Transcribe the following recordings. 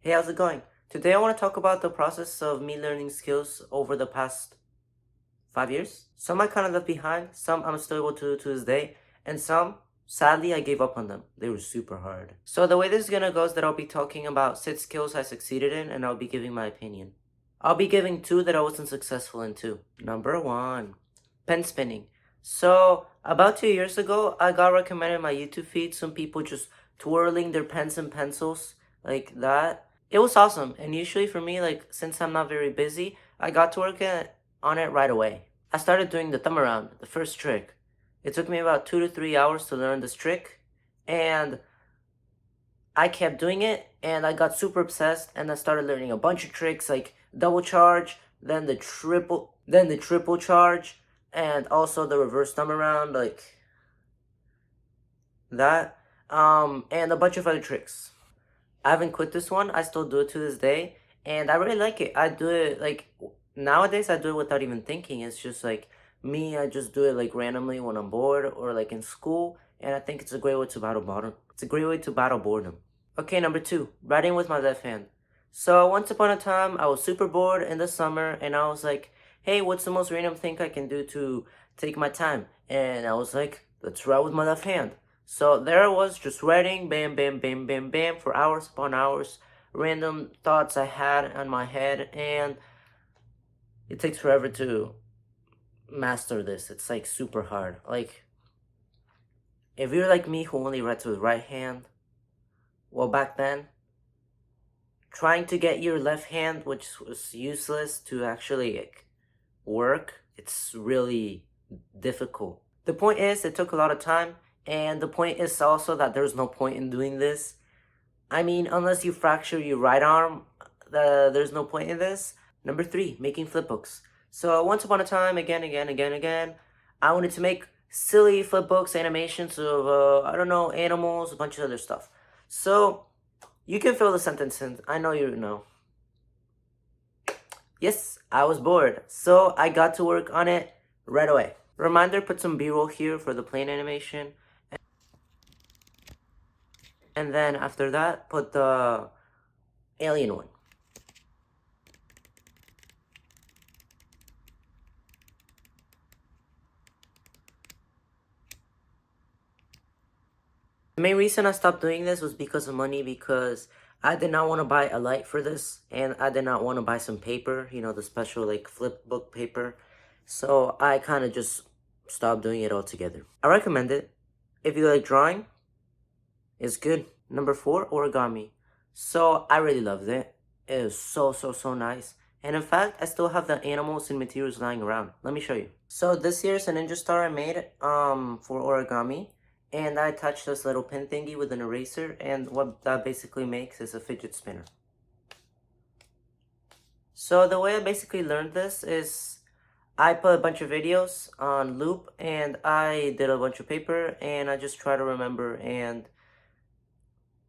Hey, how's it going? Today I want to talk about the process of me learning skills over the past 5 years. Some I kind of left behind, some I'm still able to do to this day, and some, sadly, I gave up on them. They were super hard. So the way this is gonna go is that I'll be talking about 6 skills I succeeded in, and I'll be giving my opinion. I'll be giving 2 that I wasn't successful in too. Number 1, pen spinning. So about 2 years ago, I got recommended my YouTube feed some people just twirling their pens and pencils like that. It was awesome, and usually for me, like since I'm not very busy, I got to work on it right away. I started doing the thumb around, the first trick. It took me about 2 to 3 hours to learn this trick, and I kept doing it, and I got super obsessed, and I started learning a bunch of tricks like double charge, then the triple charge, and also the reverse thumb around, like that, and a bunch of other tricks. I haven't quit this one. I still do it to this day, and I really like it. I do it like nowadays. I do it without even thinking. It's just like me. I just do it like randomly when I'm bored or like in school, and I think it's a great way to battle boredom. It's a great way to battle boredom. Okay, number 2, writing with my left hand. So once upon a time, I was super bored in the summer, and I was like, "Hey, what's the most random thing I can do to take my time?" And I was like, "Let's write with my left hand." So there I was, just writing, bam, bam, bam, bam, bam, for hours upon hours, random thoughts I had on my head, and it takes forever to master this. It's like super hard. Like, if you're like me who only writes with right hand, well, back then, trying to get your left hand, which was useless, to actually like, work, it's really difficult. The point is, it took a lot of time, and the point is also that there's no point in doing this. I mean, unless you fracture your right arm, there's no point in this. Number 3, making flipbooks. So once upon a time, again, I wanted to make silly flipbooks, animations of, I don't know, animals, a bunch of other stuff. So you can fill the sentence in. I know you know. Yes, I was bored, so I got to work on it right away. Reminder, put some B-roll here for the plane animation. And then after that, put the alien one. The main reason I stopped doing this was because of money, because I did not want to buy a light for this, and I did not want to buy some paper, you know, the special like flip book paper. So I kind of just stopped doing it altogether. I recommend it. If you like drawing, it's good. Number 4, origami. So I really loved it. It was so nice. And in fact, I still have the animals and materials lying around. Let me show you. So this here's a ninja star I made for origami. And I attached this little pin thingy with an eraser, and what that basically makes is a fidget spinner. So the way I basically learned this is I put a bunch of videos on loop, and I did a bunch of paper, and I just try to remember and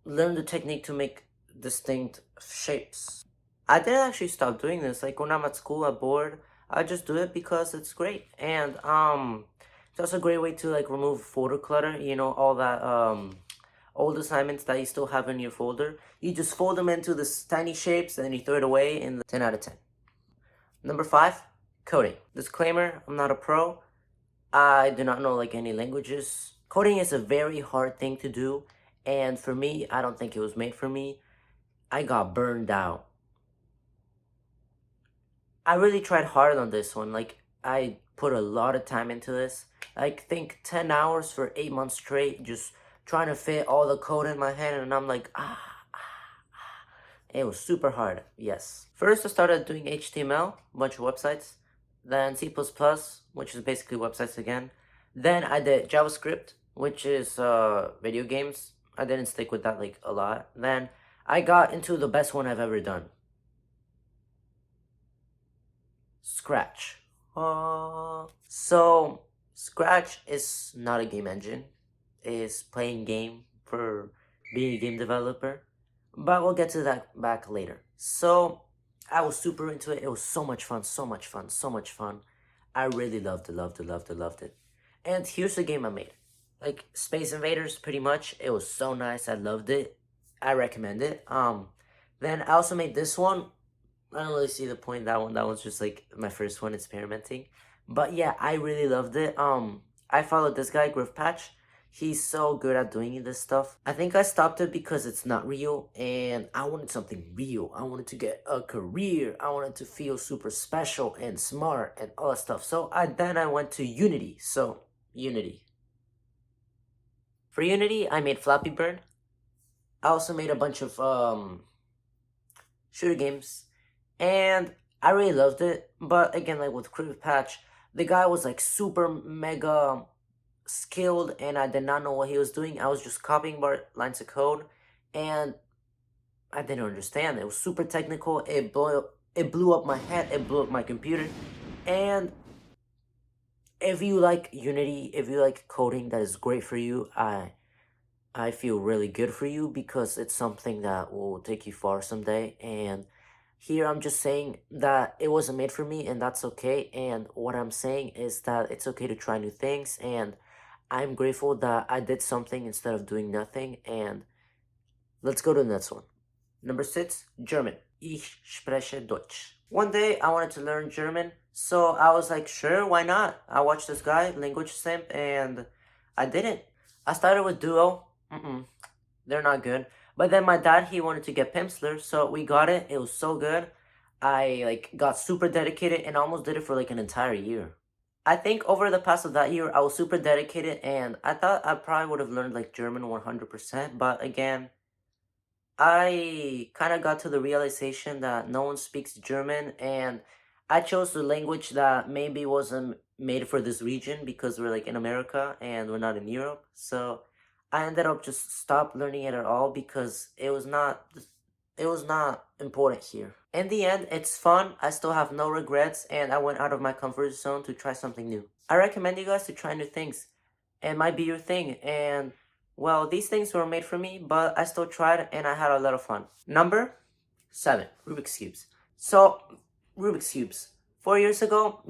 learn the technique to make distinct shapes. I didn't actually stop doing this. Like when I'm at school, I'm bored, I just do it because it's great. And it's also a great way to like remove folder clutter, you know, all that old assignments that you still have in your folder. You just fold them into this tiny shapes and you throw it away in the 10 out of 10. Number 5, coding. Disclaimer, I'm not a pro. I do not know like any languages. Coding is a very hard thing to do, and for me, I don't think it was made for me. I got burned out. I really tried hard on this one. Like, I put a lot of time into this. Like, think 10 hours for 8 months straight, just trying to fit all the code in my head, and I'm like, It was super hard, yes. First, I started doing HTML, a bunch of websites. Then C++, which is basically websites again. Then I did JavaScript, which is video games. I didn't stick with that like a lot. Then I got into the best one I've ever done. Scratch. So Scratch is not a game engine. It's playing game for being a game developer. But we'll get to that back later. So I was super into it. It was so much fun, so much fun, so much fun. I really loved it. And here's the game I made. Like Space Invaders, pretty much. It was so nice. I loved it. I recommend it. Then I also made this one. I don't really see the point in that one. That was just like my first one experimenting. But yeah, I really loved it. I followed this guy, Griff Patch. He's so good at doing this stuff. I think I stopped it because it's not real and I wanted something real. I wanted to get a career. I wanted to feel super special and smart and all that stuff. So then I went to Unity. So Unity. For Unity, I made Flappy Bird. I also made a bunch of shooter games, and I really loved it. But again, like with Cricket Patch, the guy was like super mega skilled, and I did not know what he was doing. I was just copying lines of code, and I didn't understand. It was super technical. It blew up my head. It blew up my computer. And if you like Unity, if you like coding, that is great for you. I feel really good for you because it's something that will take you far someday. And here I'm just saying that it wasn't made for me, and that's okay. And what I'm saying is that it's okay to try new things. And I'm grateful that I did something instead of doing nothing. And let's go to the next one. Number 6, German. Ich spreche Deutsch. One day I wanted to learn German, so I was like, sure, why not? I watched this guy, Language Simp, and I did it. I started with Duo. They're not good. But then my dad, he wanted to get Pimsleur, so we got it. It was so good. I like got super dedicated and almost did it for like an entire year. I think over the past of that year, I was super dedicated and I thought I probably would have learned like German 100%. But again, I kind of got to the realization that no one speaks German, and I chose the language that maybe wasn't made for this region because we're like in America and we're not in Europe. So I ended up just stop learning it at all because it was not important here. In the end, it's fun. I still have no regrets, and I went out of my comfort zone to try something new. I recommend you guys to try new things. It might be your thing, and well, these things were made for me, but I still tried and I had a lot of fun. Number 7, Rubik's Cubes. So, Rubik's Cubes. 4 years ago,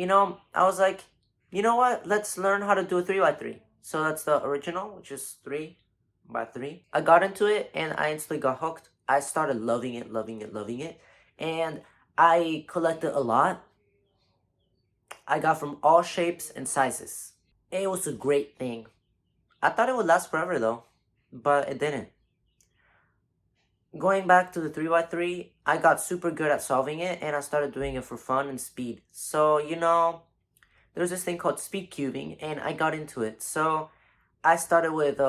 I was like, you know what? Let's learn how to do a 3x3. So that's the original, which is 3x3. I got into it and I instantly got hooked. I started loving it, loving it, loving it. And I collected a lot. I got from all shapes and sizes. It was a great thing. I thought it would last forever though, but it didn't. Going back to the 3x3, I got super good at solving it and I started doing it for fun and speed. So, there's this thing called speed cubing and I got into it. So, I started with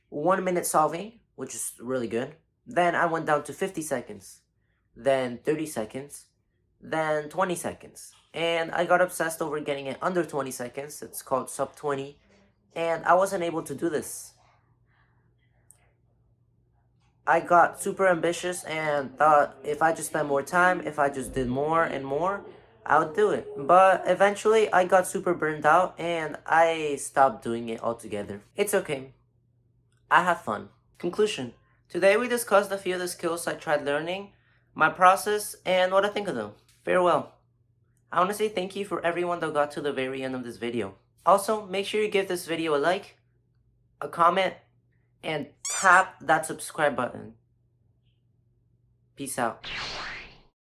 1 minute solving, which is really good. Then I went down to 50 seconds, then 30 seconds, then 20 seconds. And I got obsessed over getting it under 20 seconds. It's called sub 20. And I wasn't able to do this. I got super ambitious and thought if I just spent more time, if I just did more and more, I would do it. But eventually I got super burned out and I stopped doing it altogether. It's okay. I have fun. Conclusion. Today we discussed a few of the skills I tried learning, my process, and what I think of them. Farewell. I want to say thank you for everyone that got to the very end of this video. Also, make sure you give this video a like, a comment, and tap that subscribe button. Peace out.